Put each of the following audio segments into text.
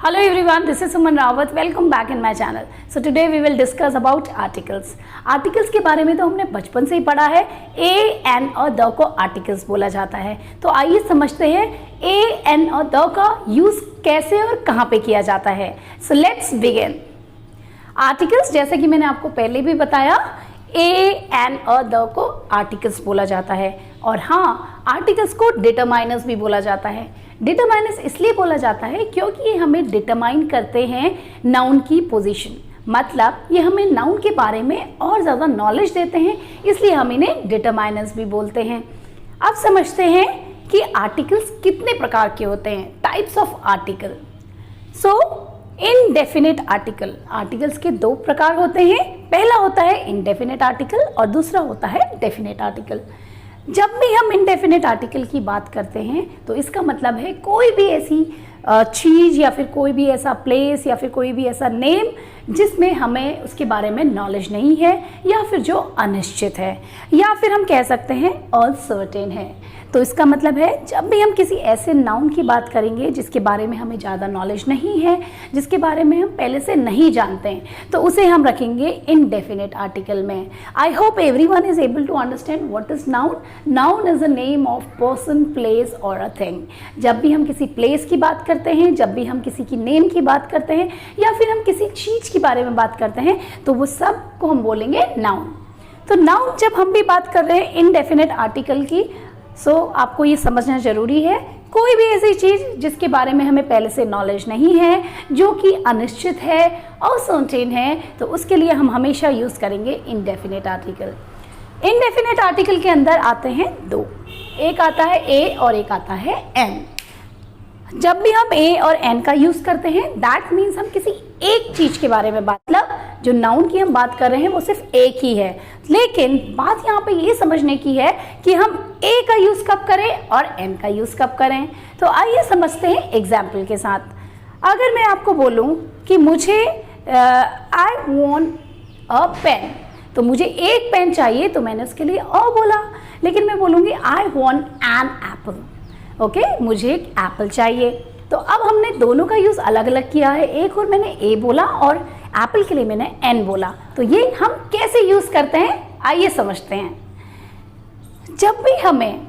Hello everyone, this is Suman Rawat. Welcome back in my channel. So today we will discuss about articles. Articles के बारे में तो हमने बचपन से ही पढ़ा है. A, N और the को articles बोला जाता है. तो आइए समझते हैं A, N और the का यूज कैसे और कहाँ पे किया जाता है. So let's begin. Articles जैसे कि मैंने आपको पहले भी बताया, A, N और the को articles बोला जाता है. और हाँ, आर्टिकल्स को डिटरमाइनर्स भी बोला जाता है. डिटरमाइनर्स इसलिए बोला जाता है क्योंकि ये हमें डिटरमाइन करते हैं नाउन की पोजीशन. मतलब ये हमें नाउन के बारे में और ज़्यादा नॉलेज देते हैं, इसलिए हम इन्हें डिटरमाइनर्स भी बोलते हैं. अब समझते हैं कि आर्टिकल्स कितने प्रकार के होते हैं, types of article. So indefinite article, articles के दो प्रकार होते हैं. पहला होता है इनडेफिनिट आर्टिकल और दूसरा होता है डेफिनिट आर्टिकल. जब भी हम इनडेफिनिट आर्टिकल की बात करते हैं तो इसका मतलब है कोई भी ऐसी चीज़ या फिर कोई भी ऐसा प्लेस या फिर कोई भी ऐसा नेम जिसमें हमें उसके बारे में नॉलेज नहीं है या फिर जो अनिश्चित है या फिर हम कह सकते हैं अनसर्टेन है. तो इसका मतलब है जब भी हम किसी ऐसे नाउन की बात करेंगे जिसके बारे में हमें ज़्यादा नॉलेज नहीं है, जिसके बारे में हम पहले से नहीं जानते हैं, तो उसे हम रखेंगे इनडेफिनिट आर्टिकल में. I hope everyone is able to understand what is noun. Noun is a name of person, place और अ थिंग. जब भी हम किसी प्लेस की बात करते हैं, जब भी हम किसी की नेम की बात करते हैं या फिर हम किसी चीज़ के बारे में बात करते हैं तो वो सब को हम बोलेंगे नाउन. तो नाउन जब हम भी बात कर रहे हैं इनडेफिनिट आर्टिकल की, सो आपको ये समझना ज़रूरी है कोई भी ऐसी चीज़ जिसके बारे में हमें पहले से नॉलेज नहीं है, जो कि अनिश्चित है, अनसर्टेन है, तो उसके लिए हम हमेशा यूज़ करेंगे इनडेफिनिट आर्टिकल. इनडेफिनिट आर्टिकल के अंदर आते हैं दो, एक आता है ए और एक आता है एन. जब भी हम ए और एन का यूज़ करते हैं दैट मीन्स हम किसी एक चीज़ के बारे में बात, मतलब जो नाउन की हम बात कर रहे हैं वो सिर्फ एक ही है. लेकिन बात यहाँ पे ये समझने की है कि हम ए का यूज़ कब करें और एन का यूज़ कब करें. तो आइए समझते हैं एग्जाम्पल के साथ. अगर मैं आपको बोलूँ कि मुझे आई वॉन्ट अ पेन, तो मुझे एक पेन चाहिए तो मैंने उसके लिए अ बोला. लेकिन मैं बोलूँगी I want an apple. Okay, मुझे एक एप्पल चाहिए. तो अब हमने दोनों का यूज़ अलग अलग किया है. एक और मैंने ए बोला और एप्पल के लिए मैंने एन बोला. तो ये हम कैसे यूज़ करते हैं आइए समझते हैं. जब भी हमें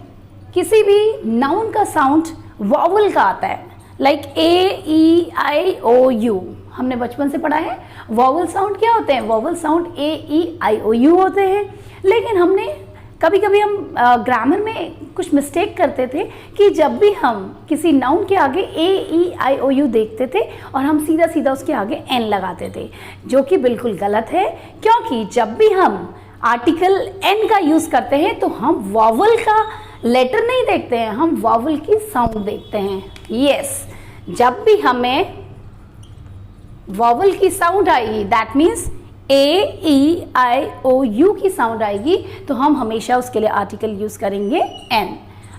किसी भी नाउन का साउंड वॉवल का आता है, like a E I O you, हमने बचपन से पढ़ा है वॉवल साउंड क्या होते हैं. Vowel sound A E I O U होते हैं. लेकिन हमने कभी कभी हम ग्रामर में कुछ मिस्टेक करते थे कि जब भी हम किसी नाउन के आगे ए ई आई ओ यू देखते थे और हम सीधा सीधा उसके आगे एन लगाते थे, जो कि बिल्कुल गलत है. क्योंकि जब भी हम आर्टिकल एन का यूज़ करते हैं तो हम वॉवल का लेटर नहीं देखते हैं, हम वॉवल की साउंड देखते हैं. यस, जब भी हमें वॉवल की साउंड आएगी that means A E I O U की साउंड आएगी तो हम हमेशा उसके लिए आर्टिकल यूज़ करेंगे एन.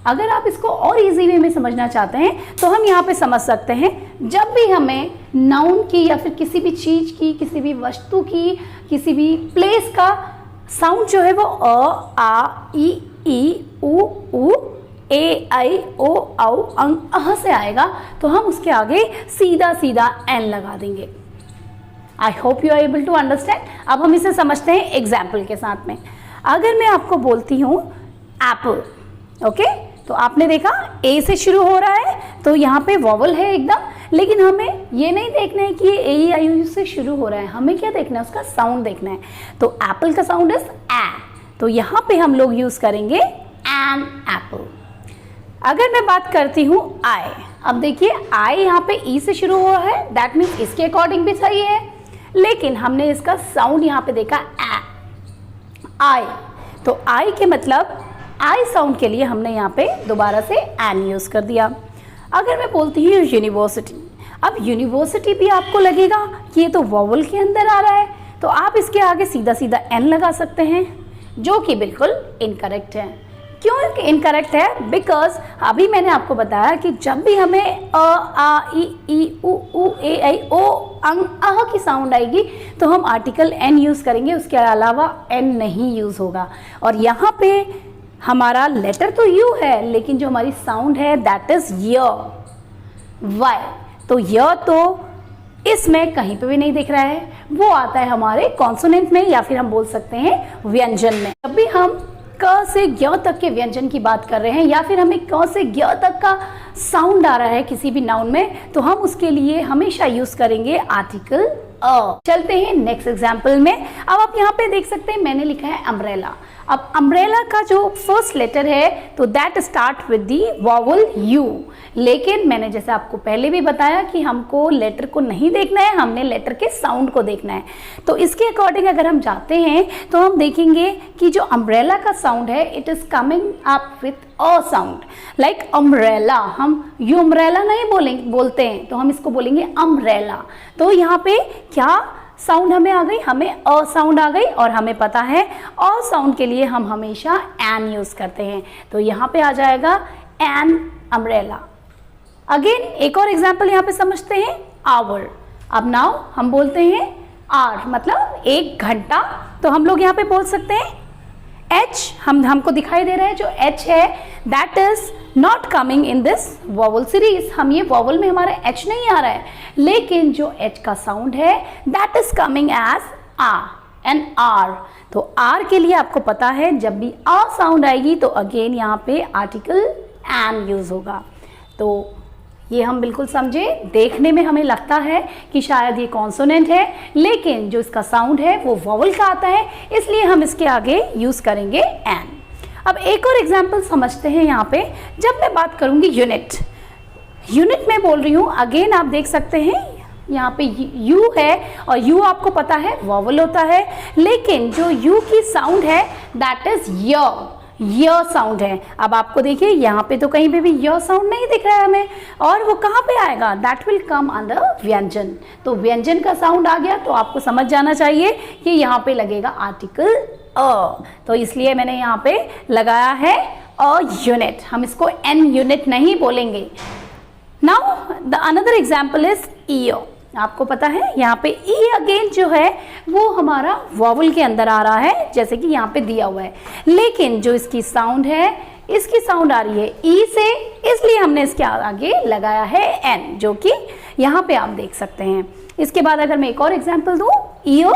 अगर आप इसको और इजी वे में समझना चाहते हैं तो हम यहाँ पे समझ सकते हैं जब भी हमें नाउन की या फिर किसी भी चीज़ की, किसी भी वस्तु की, किसी भी प्लेस का साउंड जो है वो अ आ ई उ ए आई ओ औ अंग अह से आएगा तो हम उसके आगे सीधा सीधा एन लगा देंगे. I hope you are able to understand. अब हम इसे समझते हैं एग्जाम्पल के साथ में. अगर मैं आपको बोलती हूँ एप्पल, ओके, तो आपने देखा ए से शुरू हो रहा है तो यहाँ पे वॉवल है एकदम. लेकिन हमें ये नहीं देखना है कि ये ए ई आई ओ यू से शुरू हो रहा है, हमें क्या देखना है, उसका साउंड देखना है. तो एप्पल का साउंड इज ए, तो यहाँ पे हम लोग यूज करेंगे एन एप्पल. अगर मैं बात करती हूँ आई, अब देखिए आई यहाँ पे ई से शुरू हुआ है दैट मीन्स इसके अकॉर्डिंग भी सही है. लेकिन हमने इसका साउंड यहाँ पे देखा ए आई, तो आई के मतलब आई साउंड के लिए हमने यहाँ पे दोबारा से एन यूज़ कर दिया. अगर मैं बोलती हूँ यूनिवर्सिटी, अब यूनिवर्सिटी भी आपको लगेगा कि ये तो वॉवल के अंदर आ रहा है, तो आप इसके आगे सीधा सीधा एन लगा सकते हैं, जो कि बिल्कुल इनकरेक्ट है. क्यों इनकरेक्ट है? बिकॉज अभी मैंने आपको बताया कि जब भी हमें अ आ ई उ ए आई ओ अंग अह की साउंड आएगी तो हम आर्टिकल एन यूज़ करेंगे, उसके अलावा एन नहीं यूज़ होगा. और यहाँ पे हमारा लेटर तो यू है लेकिन जो हमारी साउंड है दैट इज य, वाई. तो य तो इसमें कहीं पे भी नहीं दिख रहा है, वो आता है हमारे कॉन्सोनेंट में या फिर हम बोल सकते हैं व्यंजन में। जब भी हम क से ज्ञ तक के व्यंजन की बात कर रहे हैं या फिर हमें क से ज्ञ तक का साउंड आ रहा है किसी भी नाउन में, तो हम उसके लिए हमेशा यूज करेंगे आर्टिकल अ। चलते हैं नेक्स्ट एग्जाम्पल में। अब आप यहाँ पे देख सकते हैं मैंने लिखा है अम्ब्रेला। अब अम्ब्रेला का जो फर्स्ट लेटर है तो that start with the vowel you, लेकिन मैंने जैसे आपको पहले भी बताया कि हमको लेटर को नहीं देखना है, हमने लेटर के साउंड को देखना है। तो इसके अकॉर्डिंग अगर हम जाते हैं तो हम देखेंगे कि जो अम्ब्रेला का साउंड है it is coming up with a sound like umbrella. हम यू अम्ब्रेला नहीं बोलते हैं, तो हम इसको बोलेंगे अम्ब्रेला। तो यहाँ पे क्या साउंड हमें आ गई, हमें अ साउंड आ गई, और हमें पता है अ साउंड के लिए हम हमेशा एन यूज करते हैं, तो यहाँ पे आ जाएगा एन अम्ब्रेला। अगेन एक और एग्जाम्पल यहाँ पे समझते हैं, आवर। अब नाउ हम बोलते हैं आर मतलब 1 घंटा, तो हम लोग यहाँ पे बोल सकते हैं एच। हमको दिखाई दे रहा है जो एच है that is not coming in this vowel series. हम ये वॉवल में हमारा एच नहीं आ रहा है, लेकिन जो एच का साउंड है दैट इज कमिंग एज आ एन आर। तो आर के लिए आपको पता है जब भी आ साउंड आएगी तो अगेन यहाँ पे आर्टिकल एन यूज होगा। तो ये हम बिल्कुल समझे, देखने में हमें लगता है कि शायद ये कॉन्सोनेंट है, लेकिन जो इसका साउंड है वो वॉवल का आता है, इसलिए हम इसके आगे यूज करेंगे एन। अब एक और एग्जाम्पल समझते हैं यहाँ पे। जब मैं बात करूंगी यूनिट, यूनिट में बोल रही हूँ, अगेन आप देख सकते हैं यहाँ पे यू है, और यू आपको पता है वॉवल होता है, लेकिन जो यू की साउंड है दैट इज य साउंड है। अब आपको देखिए यहाँ पे तो कहीं पे भी य साउंड नहीं दिख रहा है हमें, और वो कहाँ पे आएगा, दैट विल कम अंडर व्यंजन। तो व्यंजन का साउंड आ गया तो आपको समझ जाना चाहिए कि यहाँ पे लगेगा आर्टिकल अ, तो इसलिए मैंने यहाँ पे लगाया है अ यूनिट। हम इसको एन यूनिट नहीं बोलेंगे। Now the another example is year. आपको पता है यहाँ पे ई अगेन जो है वो हमारा वॉवल के अंदर आ रहा है, जैसे कि यहाँ पे दिया हुआ है, लेकिन जो इसकी साउंड है, इसकी साउंड आ रही है ई से, इसलिए हमने इसके आगे लगाया है एन, जो कि यहाँ पे आप देख सकते हैं। इसके बाद अगर मैं एक और एग्जाम्पल दूँ ईयो,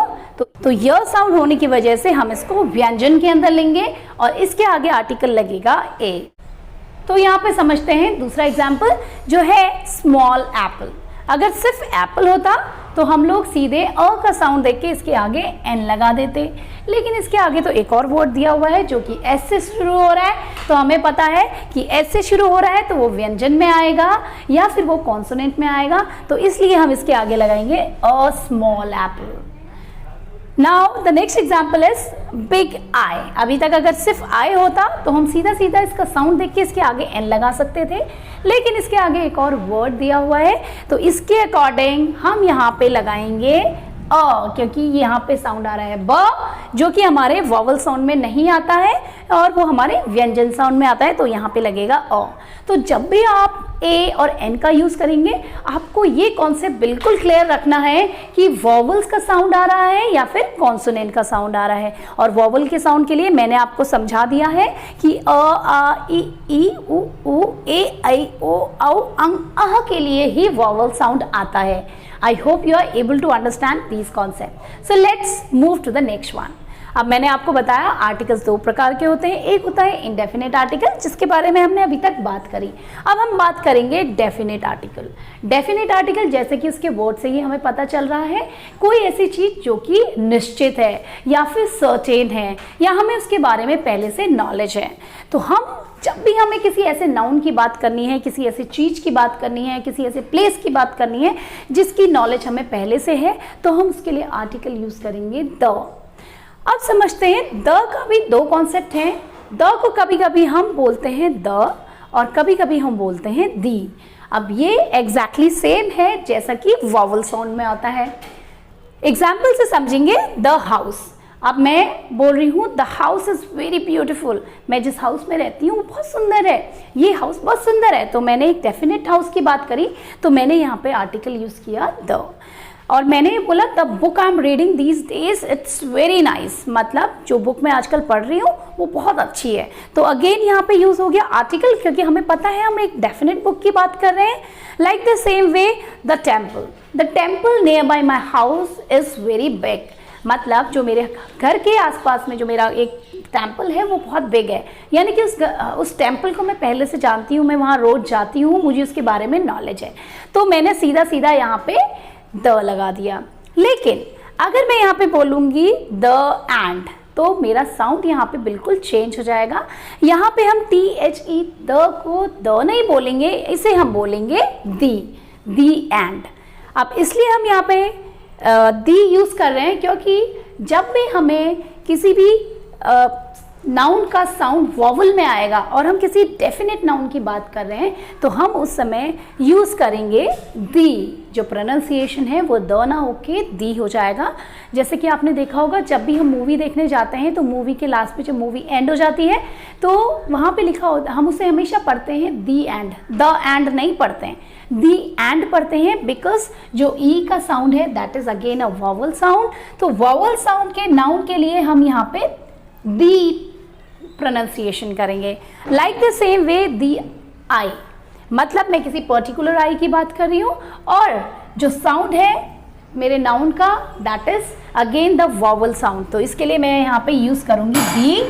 तो यह साउंड होने की वजह से हम इसको व्यंजन के अंदर लेंगे और इसके आगे आर्टिकल लगेगा ए। तो यहाँ पे समझते हैं दूसरा एग्जाम्पल जो है स्मॉल एप्पल। अगर सिर्फ एप्पल होता तो हम लोग सीधे अ का साउंड देख के इसके आगे एन लगा देते, लेकिन इसके आगे तो एक और वर्ड दिया हुआ है जो कि एस से शुरू हो रहा है, तो हमें पता है कि एस से शुरू हो रहा है तो वो व्यंजन में आएगा या फिर वो कॉन्सोनेंट में आएगा, तो इसलिए हम इसके आगे लगाएंगे a small Apple. Now the next example is big I. अभी तक अगर सिर्फ आई होता तो हम सीधा सीधा इसका साउंड देख के इसके आगे एन लगा सकते थे, लेकिन इसके आगे एक और वर्ड दिया हुआ है, तो इसके अकॉर्डिंग हम यहाँ पे लगाएंगे अ, क्योंकि यहाँ पे साउंड आ रहा है ब, जो कि हमारे वॉवल साउंड में नहीं आता है और वो हमारे व्यंजन साउंड में आता है, तो यहाँ पे लगेगा अ। तो जब भी आप ए और एन का यूज करेंगे आपको ये कॉन्सेप्ट बिल्कुल क्लियर रखना है कि वॉवल्स का साउंड आ रहा है या फिर कॉन्सोनेंट का साउंड आ रहा है। और वॉवल के साउंड के लिए मैंने आपको समझा दिया है कि अ आ ई उ ए ऐ ओ औ अंग अह के लिए ही वॉवल साउंड आता है। I hope you are able to understand these concepts. So let's move to the next one. अब मैंने आपको बताया आर्टिकल्स 2 प्रकार के होते हैं। एक होता है इंडेफिनेट आर्टिकल, जिसके बारे में हमने अभी तक बात करी। अब हम बात करेंगे डेफिनेट आर्टिकल। डेफिनेट आर्टिकल जैसे कि उसके वर्ड से ही हमें पता चल रहा है, कोई ऐसी चीज जो कि निश्चित है या फिर सर्टेन है या हमें उसके बारे में पहले से नॉलेज है। तो हम जब भी हमें किसी ऐसे नाउन की बात करनी है, किसी ऐसी चीज की बात करनी है, किसी ऐसे प्लेस की बात करनी है जिसकी नॉलेज हमें पहले से है, तो हम उसके लिए आर्टिकल यूज करेंगे द। अब समझते हैं द का भी 2 कॉन्सेप्ट हैं। द को कभी कभी हम बोलते हैं द और कभी कभी हम बोलते हैं दी। अब ये एग्जैक्टली सेम है जैसा कि वॉवल साउंड में आता है। एग्जाम्पल से समझेंगे द हाउस। अब मैं बोल रही हूँ the house is very beautiful. मैं जिस हाउस में रहती हूँ वो बहुत सुंदर है, ये हाउस बहुत सुंदर है, तो मैंने एक डेफिनेट हाउस की बात करी, तो मैंने यहाँ पे आर्टिकल यूज किया द। और मैंने बोला the book I am reading these days it's very nice, मतलब जो बुक मैं आजकल पढ़ रही हूँ वो बहुत अच्छी है। तो अगेन यहाँ पे यूज हो गया आर्टिकल, क्योंकि हमें पता है हम एक डेफिनेट बुक की बात कर रहे हैं। Like the same way the temple near by my house is very big, मतलब जो मेरे घर के आसपास में जो मेरा एक टेम्पल है वो बहुत बिग है, यानी कि उस टेम्पल को मैं पहले से जानती हूँ, मैं वहाँ रोज जाती हूँ, मुझे उसके बारे में नॉलेज है। तो मैंने सीधा सीधा यहाँ पे द लगा दिया। लेकिन अगर मैं यहाँ पे बोलूँगी द एंड, तो मेरा साउंड यहाँ पे बिल्कुल चेंज हो जाएगा। यहाँ पे हम THE द को द नहीं बोलेंगे, इसे हम बोलेंगे दी एंड। अब इसलिए हम यहाँ पे दी यूज कर रहे हैं क्योंकि जब भी हमें किसी भी नाउन का साउंड वॉवल में आएगा और हम किसी डेफिनेट नाउन की बात कर रहे हैं तो हम उस समय यूज करेंगे दी, जो प्रोनाउंसिएशन है वो द ना होके दी हो जाएगा। जैसे कि आपने देखा होगा जब भी हम मूवी देखने जाते हैं तो मूवी के लास्ट पे जब मूवी एंड हो जाती है तो वहाँ पे लिखा होता है, हम उसे हमेशा पढ़ते हैं दी एंड, द एंड नहीं पढ़ते हैं, दी एंड पढ़ते हैं, बिकॉज जो ई का साउंड है that is again a vowel sound. तो वॉवल साउंड के नाउन के लिए हम यहाँ पे दी प्रोनाउंसिएशन करेंगे। लाइक द सेम वे दी आई, मतलब मैं किसी पर्टिकुलर आई की बात कर रही हूँ और जो साउंड है मेरे नाउन का that is again the vowel sound. तो इसके लिए मैं यहाँ पे यूज करूंगी दी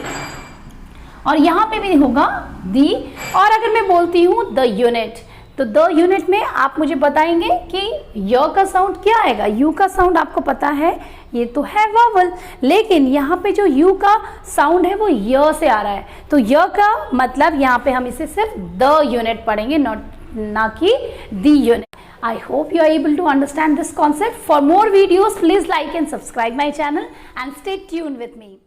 और यहाँ पे भी होगा दी। और अगर मैं बोलती हूँ द यूनिट, तो द यूनिट में आप मुझे बताएंगे कि य का साउंड क्या आएगा। यू का साउंड आपको पता है ये तो है वॉवल, लेकिन यहाँ पे जो यू का साउंड है वो य से आ रहा है, तो य का मतलब यहाँ पे हम इसे सिर्फ द यूनिट पढ़ेंगे, ना कि दी unit. I hope you are able to understand this concept. For more videos, please like and subscribe my channel and stay tuned with me.